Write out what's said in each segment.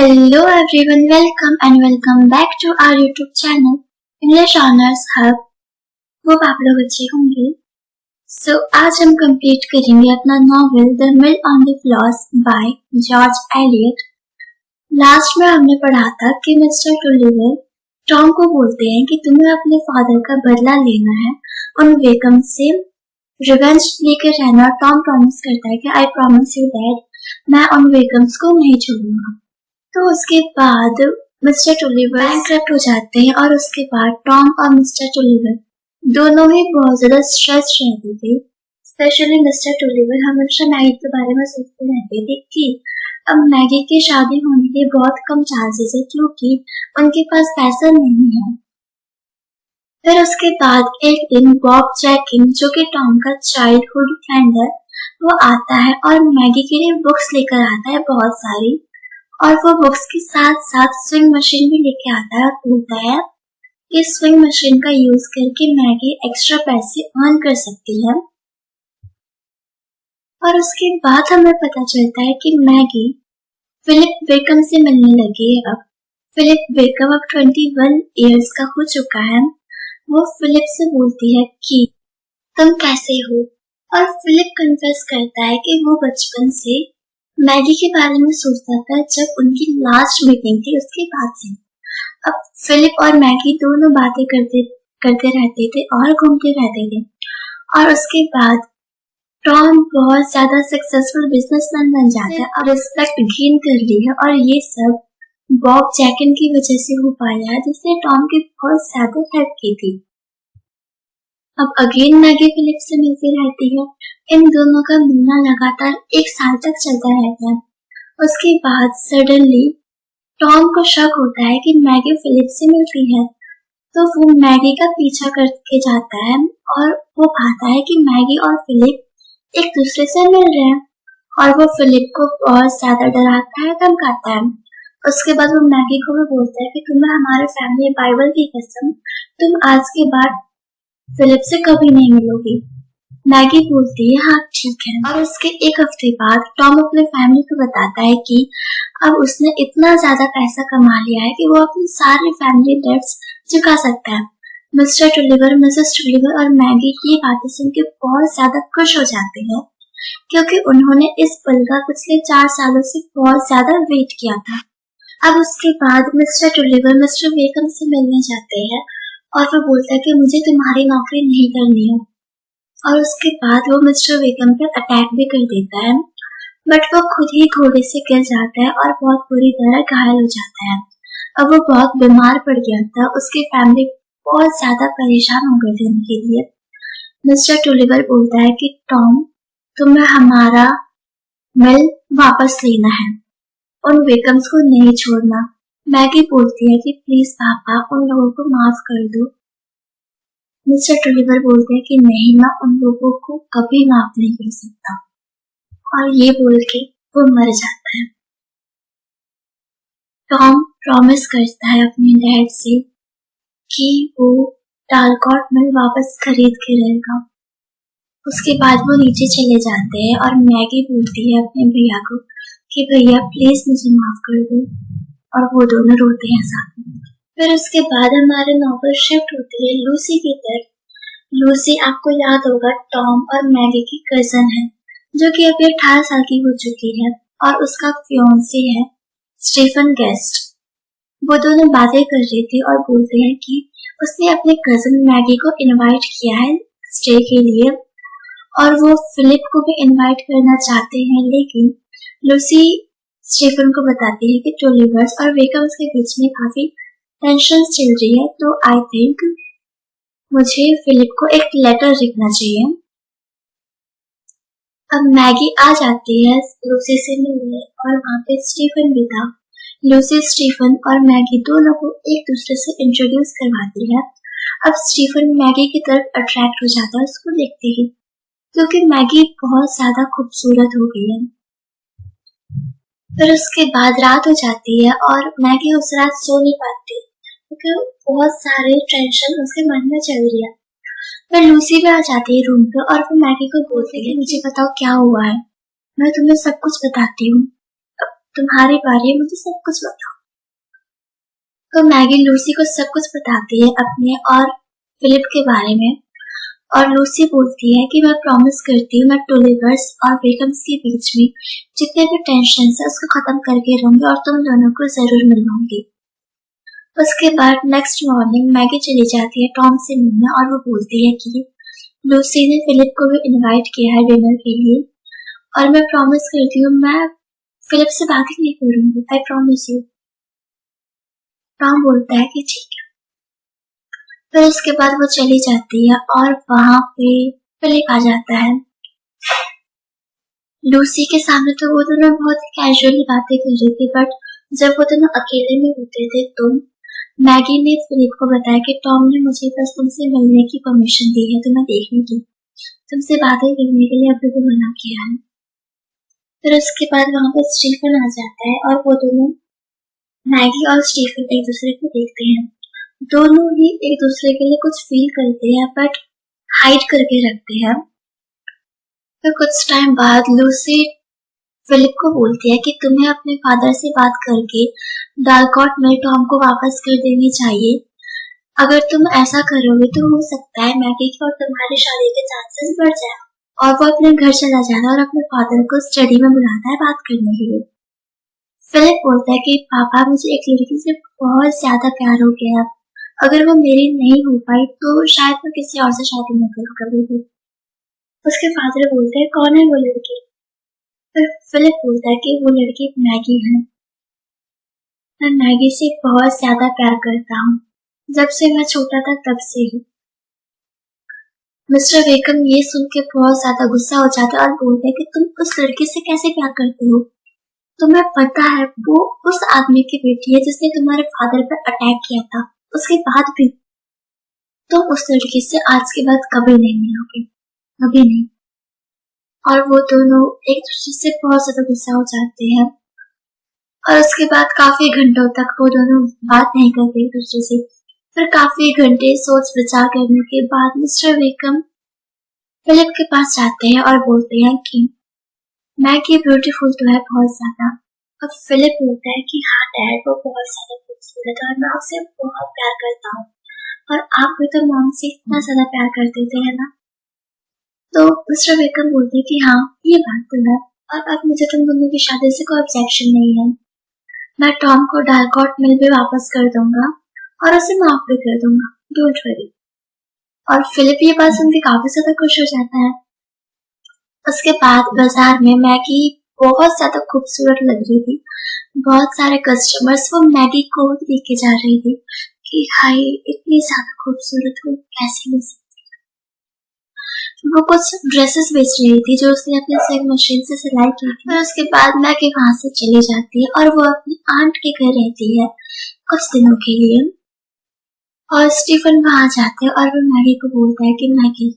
Hello everyone, welcome back to our YouTube channel English Honors Hub। Hope आप लोग अच्छे होंगे। आज हम कंप्लीट करेंगे अपना novel the mill on the floss by George Eliot. Last में हमने पढ़ा था कि मिस्टर टुलिवर टॉम को बोलते हैं कि तुम्हें अपने फादर का बदला लेना है, उन वेकम से रिवेंज लेकर रहना। टॉम प्रॉमिस करता है कि आई प्रॉमिस यू दैट मैं उन वेकम्स को नहीं छोड़ूंगा। तो उसके बाद मिस्टर टुलिवर बैंकक्रप्ट हो जाते हैं और उसके बाद टॉम और मिस्टर टुलिवर दोनों ही बहुत ज्यादा स्ट्रेस रहते थे। स्पेशली मिस्टर टुलिवर हमेशा मैगी के बारे में सोचते रहते थे कि अब मैगी की शादी होने के बहुत कम चांसेस है क्योंकि उनके पास पैसा नहीं है। फिर उसके बाद एक दिन बॉब जैकिन जो कि टॉम का चाइल्डहुड फ्रेंड है वो आता है और मैगी के लिए बुक्स लेकर आता है बहुत सारी, और वो बुक्स के साथ साथ स्विंग मशीन भी लेके आता है और बोलता है कि स्विंग मशीन का यूज करके मैगी एक्स्ट्रा पैसे अर्न कर सकती है। और उसके बाद हमें पता चलता है कि मैगी फिलिप वेकम से मिलने लगी है। अब फिलिप वेकम अब 21 इयर्स का हो चुका है। वो फिलिप से बोलती है कि तुम कैसे हो, और फिलिप कन्फेस करता है कि वो बचपन से मैगी के बारे में सोचता था जब उनकी लास्ट मीटिंग थी उसके बाद से। अब फिलिप और मैगी दोनों बातें करते रहते थे और घूमते रहते थे। और उसके बाद टॉम बहुत ज्यादा सक्सेसफुल बिजनेसमैन बन जाता है और रिस्पेक्ट गेन कर ली है, और ये सब बॉब जैकिन की वजह से हो पाया है जिसने टॉम की बहुत ज्यादा हेल्प की थी। अब अगेन मैगी फिलिप से मिलती रहती है। इन दोनों का मिलना लगातार 1 साल तक चलता रहता है। उसके बाद सडनली टॉम को शक होता है कि मैगी फिलिप से मिलती है, तो वो मैगी का पीछा करके जाता है और वो पाता है कि मैगी और फिलिप एक दूसरे से मिल रहे हैं, और वो फिलिप को बहुत ज्यादा डराता है, धमकाता है। उसके बाद वो मैगी को भी बोलता है कि तुम्हें हमारे फैमिली बाइबल की कसम, तुम आज के बाद फिलिप से कभी नहीं मिलोगी। मैगी बोलती है हाँ ठीक है। और उसके 1 हफ्ते बाद टॉम अपने फैमिली को बताता है कि अब उसने इतना ज्यादा पैसा कमा लिया है कि वो अपनी सारी फैमिली डेट्स चुका सकता है। मिस्टर टुलिवर, मिसेस टुलिवर और मैगी की बातें सुन के बहुत ज्यादा खुश हो जाते हैं क्योंकि उन्होंने इस पल का पिछले 4 सालों से बहुत ज्यादा वेट किया था। अब उसके बाद मिस्टर टुलिवर मिस्टर वेकम से मिलने जाते हैं और वो बोलता है कि मुझे तुम्हारी नौकरी नहीं करनी है, और उसके बाद वो मिस्टर वेकम पर अटैक भी कर देता है, बट वो खुद ही घोड़े से गिर जाता है और बहुत बुरी तरह घायल हो जाता है। अब वो बहुत बीमार पड़ गया था, उसकी फैमिली बहुत ज्यादा परेशान हो गए थे उनके लिए। मिस्टर टुलिवर बोलता है कि टॉम तुम्हें हमारा मिल वापस लेना है, उन वेकम्स को नहीं छोड़ना। मैगी बोलती है कि प्लीज पापा उन लोगों को माफ कर दो। मिस्टर टुलिवर बोलते हैं कि नहीं, मैं उन लोगों को कभी माफ नहीं कर सकता, और ये बोल के वो मर जाता है। टॉम प्रॉमिस करता है अपने डैड से कि वो टालकॉट मिल वापस खरीद के रहेगा। उसके बाद वो नीचे चले जाते हैं और मैगी बोलती है अपने भैया को कि भैया प्लीज मुझे माफ कर दो, और वो दोनों रोते हैं साथ में। फिर उसके बाद हमारे नॉवेल शिफ्ट होती है लूसी की तरफ। लूसी आपको याद होगा टॉम और मैगी की कजन है जो कि अभी 18 साल की हो चुकी है, और उसका फियांसे है स्टीफन गेस्ट। वो दोनों बातें कर रहे थे और बोलते हैं कि उसने अपने कजन मैगी को इनवाइट किया है स्टे के लिए, और वो फिलिप को भी इनवाइट करना चाहते हैं, लेकिन लूसी स्टीफन को बताती है कि टुलिवर्स और वेकम्स के बीच में काफी टेंशन चल रही है, तो आई थिंक मुझे फिलिप को एक लेटर लिखना चाहिए। अब मैगी आ जाती है लूसी से मिलने, और वहाँ पे स्टीफन भी था। लूसी स्टीफन और मैगी दोनों को एक दूसरे से इंट्रोड्यूस करवाती है। अब स्टीफन मैगी की तरफ अट्रैक्ट हो जाता है उसको देखते ही, क्योंकि मैगी बहुत ज्यादा खूबसूरत हो गई है। फिर उसके बाद रात हो जाती है और मैगी उस रात सो नहीं पाती क्योंकि बहुत सारे टेंशन उसके मन में चल रही है। फिर लूसी भी आ जाती है रूम पे और वो मैगी को बोलती है मुझे बताओ क्या हुआ है, मैं तुम्हें सब कुछ बताती हूँ। तुम्हारे बारे में मुझे सब कुछ बताओ। तो मैगी लूसी को सब कुछ बताती है अपने और फिलिप के बारे में, और लूसी बोलती है कि मैं प्रॉमिस करती हूँ मैं टोलिवर्स और बेकम्स के बीच में जितने भी टेंशन है उसको खत्म करके रहूंगी और तुम दोनों को जरूर मिलवाऊंगी। उसके बाद नेक्स्ट मॉर्निंग मैगी चली जाती है टॉम से मिलने और वो बोलती है कि लूसी ने फिलिप को भी इनवाइट किया है डिनर के लिए और मैं प्रॉमिस करती हूँ मैं फिलिप से बात ही नहीं करूंगी, आई प्रॉमिस यू। टॉम बोलता है कि ठीक है। फिर उसके बाद वो चली जाती है और वहां पे फिलिप आ जाता है। लूसी के सामने तो वो दोनों बहुत कैजुअली बातें कर रही थी, बट जब वो दोनों अकेले में होते थे तो मैगी ने फिलिप को बताया कि टॉम ने मुझे बस तुमसे मिलने की परमिशन दी है, तुम्हें देखने की, तुमसे बातें करने के लिए अभी भी मना किया है। फिर उसके बाद वहां पर स्टीफन आ जाता है और वो दोनों मैगी और स्टीफन एक दूसरे को देखते हैं। दोनों ही एक दूसरे के लिए कुछ फील करते हैं बट हाइड करके रखते हैं। फिर कुछ टाइम बाद लूसी फिलिप को बोलती है कि तुम्हें अपने फादर से बात करके डालकॉट में टॉम को वापस कर देनी चाहिए। अगर तुम ऐसा करोगे तो हो सकता है मैगी की और तुम्हारी शादी के चांसेस बढ़ जाए। और वो अपने घर चला जाता है और अपने फादर को स्टडी में बुलाता है बात करने के लिए। फिलिप बोलता है कि पापा मुझे एक लड़की से बहुत ज्यादा प्यार हो गया, अगर वो मेरी नहीं हो पाई तो शायद मैं किसी और से शादी न करूं कभी भी। उसके फादर बोलते हैं कौन है वो लड़की? फिर फिलिप बोलता है कि वो लड़की मैगी है। मैं मैगी से बहुत ज्यादा प्यार करता हूँ, जब से मैं छोटा था तब से ही। मिस्टर बेकम ये सुन के बहुत ज्यादा गुस्सा हो जाता है और बोलते हैं कि तुम उस लड़की से कैसे प्यार करते हो? तुम्हें पता है वो उस आदमी की बेटी है जिसने तुम्हारे फादर पर अटैक किया था, उसके बाद भी तुम उस लड़की से आज के बाद कभी नहीं मिलोगे, कभी नहीं। और वो दोनों एक दूसरे से बहुत ज्यादा गुस्सा हो जाते हैं और उसके बाद काफी घंटों तक वो दोनों बात नहीं करते एक दूसरे से। फिर काफी घंटे सोच विचार करने के बाद मिस्टर बेकम फिलिप के पास जाते हैं और बोलते हैं कि मैगी ब्यूटीफुल तो है बहुत ज्यादा। और फिलिप बोलता है कि हाँ डैड वो बहुत ज्यादा खूबसूरत है और मैं उससे बहुत प्यार करता हूँ और आप भी तो मॉम से इतना ज्यादा प्यार करते थे है ना? तो मिस्टर बेकम बोलते हैं कि हाँ ये बात तो है और अब मुझे तुम दोनों की शादी से कोई ऑब्जेक्शन नहीं है। मैं टॉम को डालकॉट मिल भी वापस कर दूंगा और उसे माफ भी कर दूंगा, डोंट वरी। और फिलिप ये बात सुन के काफी ज्यादा खुश हो जाता है। उसके बाद बाजार में मैगी बहुत ज्यादा खूबसूरत लग रही थी। बहुत सारे कस्टमर्स वो मैगी को देख के जा रही थी कि हाय इतनी ज्यादा खूबसूरत हो कैसी हो सकती। वो कुछ ड्रेसेस बेच रही थी जो उसने अपने सिलाई मशीन से सिलाई की थी। और उसके बाद मैगी वहां से चली जाती है और वो अपनी आंट के घर रहती है कुछ दिनों के लिए। और स्टीफन वहां जाते हैं और वो मैगी को बोलता है कि मैगी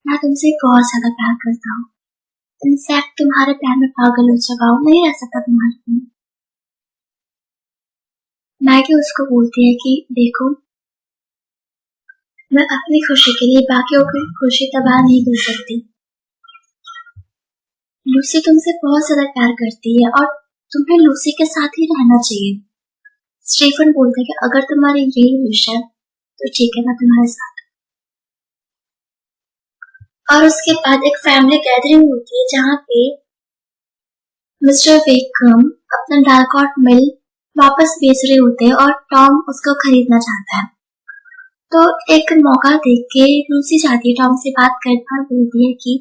मैं तुमसे बहुत ज्यादा प्यार करता हूँ, इनफैक्ट तुम्हारे प्यार में पागल हो चुका हूँ, नहीं रह सकता तुम्हारे बिना। मैगी उसको बोलती है कि देखो मैं अपनी खुशी के लिए बाकियों की खुशी तबाह नहीं कर सकती। लूसी तुमसे बहुत ज्यादा प्यार करती है और तुम्हें लूसी के साथ ही रहना चाहिए। स्टीफन बोलता है कि अगर तुम्हारी यही विश है तो ठीक है मैं तुम्हारे साथ। और उसके बाद एक फैमिली गैदरिंग होती है जहाँ पे मिस्टर बेकम अपना डालकॉट मिल वापस बेच रहे होते हैं और टॉम उसको खरीदना चाहता है। तो एक मौका देख के लूसी जाती है टॉम से बात करने और बोलती है कि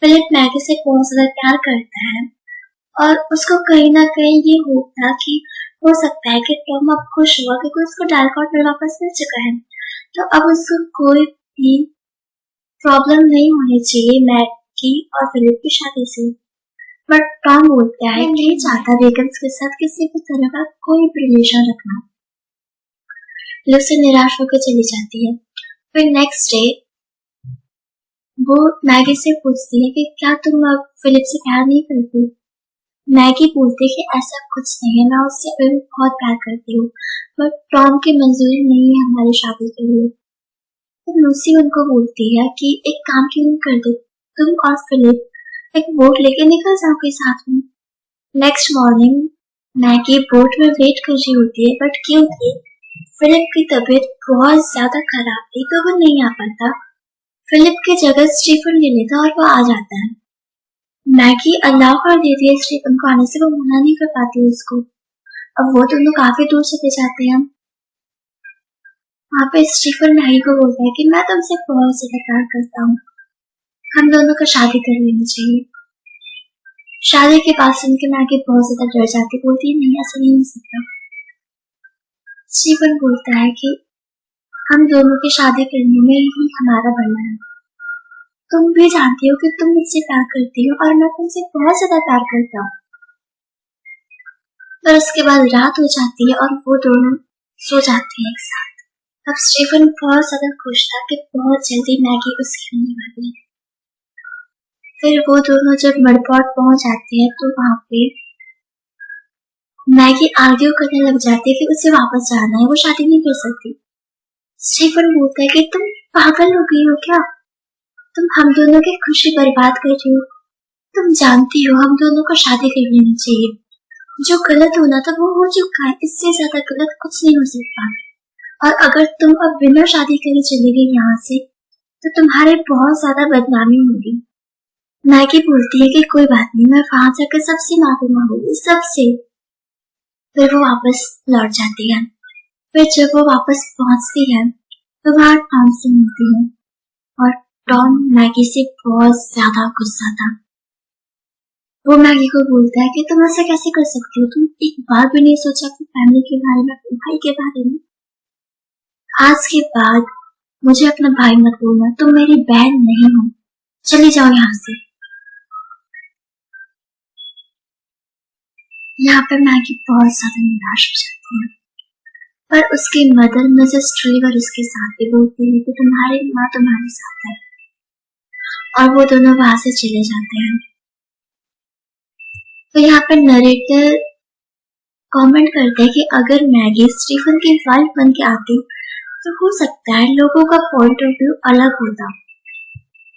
फिलिप मैगी से बहुत ज्यादा प्यार करता है और उसको कहीं ना कहीं ये होप था कि हो सकता है कि टॉम अब खुश हुआ क्योंकि उसको डालकॉट में वापस मिल चुका है, तो अब उसको कोई भी प्रॉब्लम नहीं होनी चाहिए मैगी और फिलिप की शादी से। बट टॉम बोलता है कि नहीं चाहता बेकम्स के साथ किसी भी तरह का कोई भी रिलेशन रखना। लूसी निराश होकर चली जाती है। फिर नेक्स्ट डे वो मैगी से पूछती है कि क्या तुम अब फिलिप से प्यार नहीं करती? मैगी बोलती है कि ऐसा कुछ नहीं है, मैं उससे अभी भी बहुत प्यार करती हूँ बट टॉम की मंजूरी नहीं है हमारी शादी के लिए। तो लूसी उनको बोलती है कि एक काम क्यों नहीं कर दो, तुम और फिलिप एक वोट लेके निकल जाओगे साथ में, नेक्स्ट मॉर्निंग मैगी बोट में वेट कर रही होती है, बट क्योंकि फिलिप की तबीयत बहुत ज्यादा खराब थी तो वो नहीं आ पाता। फिलिप की जगह स्टीफन ले लेता और वो आ जाता है। मैगी अलाउ कर देती है स्टीफन को आने से, वो मना नहीं कर पाती उसको। अब वो दोनों काफी दूर चले जाते हैं। वहाँ पे स्टीफन मैगी को बोलता है कि मैं तुमसे बहुत ज्यादा प्यार करता हूँ, हम दोनों को शादी कर लेनी चाहिए। शादी के बाद सुन के मैगी बहुत ज्यादा डर जाती, बोलती है नहीं ऐसा नहीं हो सकता। स्टीफन बोलता है कि हम दोनों की शादी करने में ही हमारा भला है। तुम भी जानती हो कि तुम मुझसे प्यार करती हो और मैं तुमसे बहुत ज्यादा प्यार करता हूँ। पर उसके बाद रात हो जाती है और वो दोनों सो जाते हैं एक साथ। अब स्टीफन बहुत ज्यादा खुश था कि बहुत जल्दी मैगी उसकी होने वाली है। फिर वो दोनों जब मडपॉट पहुंच जाते हैं तो वहां पे मैगी आर्ग्यू करने लग जाती है कि उसे वापस जाना है, वो शादी नहीं कर सकती। स्टीफन बोलता है कि तुम पागल हो गई हो क्या, तुम हम दोनों की खुशी बर्बाद कर रही हो। तुम जानती हो हम दोनों को शादी कर लेनी चाहिए, जो गलत होना था वो हो चुका है, इससे ज्यादा गलत कुछ नहीं हो सकता। और अगर तुम अब बिना शादी करे चली गई यहाँ से तो तुम्हारे बहुत ज्यादा बदनामी होगी। मैगी बोलती है कि कोई बात नहीं, मैं वहां जाकर सबसे माफी मांगूंगी, सबसे। फिर वो वापस लौट जाती है। फिर जब वो वापस पहुंचती है तो वहां टॉम से मिलती है और टॉम मैगी से बहुत ज्यादा गुस्सा था। वो मैगी को बोलता है कि तुम ऐसा कैसे कर सकती हो, तुम एक बार भी नहीं सोचा अपनी फैमिली के बारे में, अपने भाई के बारे में। आज के बाद मुझे अपना भाई मत बोलना, तुम मेरी बहन नहीं हो, चली जाओ यहाँ से। यहाँ पे मैगी बहुत ज्यादा निराश हो जाती है, पर उसकी मदर मिसेस ट्रीवर उसके साथ भी बोलती है कि तुम्हारी माँ तुम्हारे साथ है, और वो दोनों वहां से चले जाते हैं। तो यहाँ पे नरेटर कमेंट करते हैं कि अगर मैगी स्टीफन की वाइफ बन के आती तो हो सकता है लोगों का पॉइंट ऑफ व्यू अलग होता।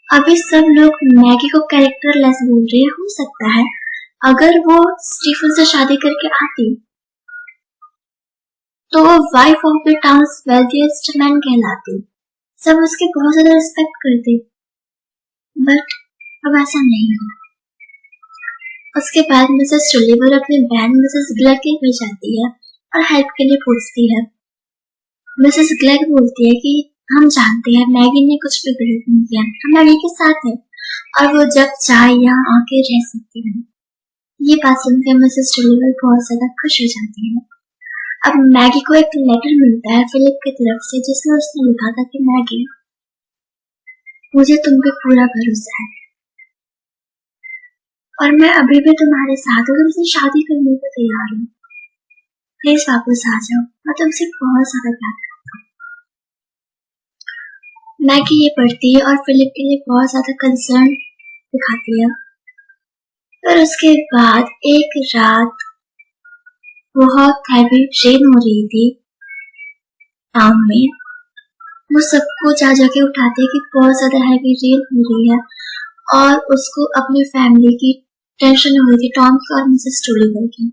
अभी सब लोग मैगी को कैरेक्टरलेस बोल रहे हैं, हो सकता है अगर वो स्टीफन से शादी करके आती तो वो wife of the town's wealthiest man कहलाती, सब उसके बहुत ज्यादा रिस्पेक्ट करते, बट अब ऐसा नहीं हुआ। उसके बाद मिसेस टुलिवर अपनी बहन मिसेस ग्लेग के घर जाती है और हेल्प के लिए पूछती है। मिसेस ग्लेग बोलती है कि हम जानते हैं मैगी ने कुछ भी गलत नहीं किया, हम मैगी के साथ हैं और वो जब चाहे यहाँ आके रह सकती है। ये बात सुनकर मिसेस टुलिवर बहुत ज्यादा खुश हो जाती है। अब मैगी को एक लेटर मिलता है फिलिप की तरफ से, जिसमें उसने लिखा था कि मैगी, मुझे तुम पे पूरा भरोसा है और मैं अभी भी तुम्हारे साथ हूँ, तुमसे शादी करने को तैयार हूँ, प्लीज वापस आ जाओ, मैं तुमसे बहुत ज्यादा प्यार करता हूँ। मैगी ये पढ़ती है और फिलिप के लिए बहुत ज्यादा कंसर्न दिखाती है। फिर उसके बाद एक रात बहुत हैवी रेन हो रही थी टाउन में। वो सबको जा जाके उठाते हैं कि बहुत ज्यादा हैवी रेन हो रही है और उसको अपनी फैमिली की टेंशन हो रही थी, टॉम की और मिसेस टुलिवर की।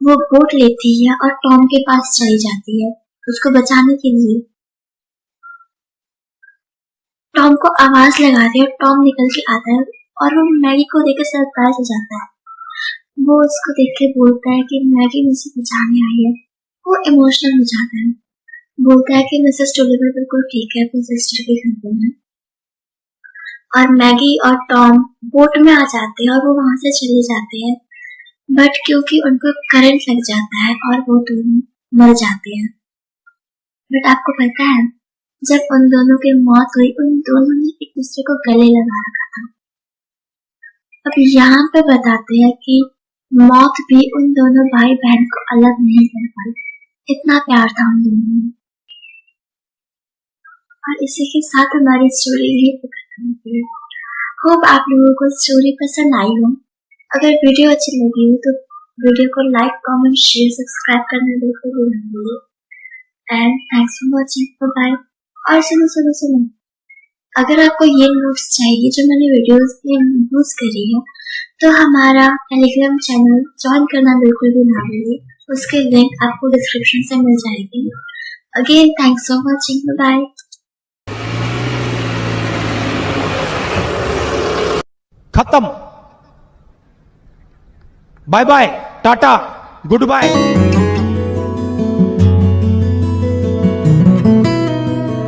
वो बोट लेती है और टॉम के पास चली जाती है उसको बचाने के लिए। टॉम को आवाज लगाती है, टॉम निकल के आता है और वो मैगी को देख के सरप्राइज हो जाता है। वो उसको देख के बोलता है कि मैगी मुझे बचाने आई है। वो इमोशनल हो जाता है, बोलता है कि मिसेस टुलिवर बिल्कुल ठीक है, अपनी सिस्टर के घर पे है। और मैगी और टॉम बोट में आ जाते हैं और वो वहां से चले जाते हैं, बट क्योंकि उनको करंट लग जाता है और वो दोनों मर जाते हैं। बट आपको पता है जब उन दोनों की मौत हुई, उन दोनों ने एक दूसरे को गले लगा रखा था। अब यहाँ पे बताते हैं कि मौत भी उन दोनों भाई बहन को अलग नहीं कर पाई, इतना प्यार था उन दोनों में। और इसी के साथ हमारी स्टोरी यही खत्म होती है। होप आप लोगों को स्टोरी पसंद आई हो। अगर वीडियो अच्छी लगी हो तो वीडियो को लाइक, कमेंट, शेयर, सब्सक्राइब करना बिल्कुल भी मत भूलिए। And thanks for watching, bye. और सुनो, अगर आपको ये नोट्स चाहिए जो मैंने वीडियोस में यूज करी है तो हमारा टेलीग्राम चैनल ज्वाइन करना बिल्कुल भी ना भूलिए, उसकी लिंक आपको डिस्क्रिप्शन से मिल जाएगी। Again thanks for watching, bye. खत्म। बाय बाय, टाटा, गुड बाय।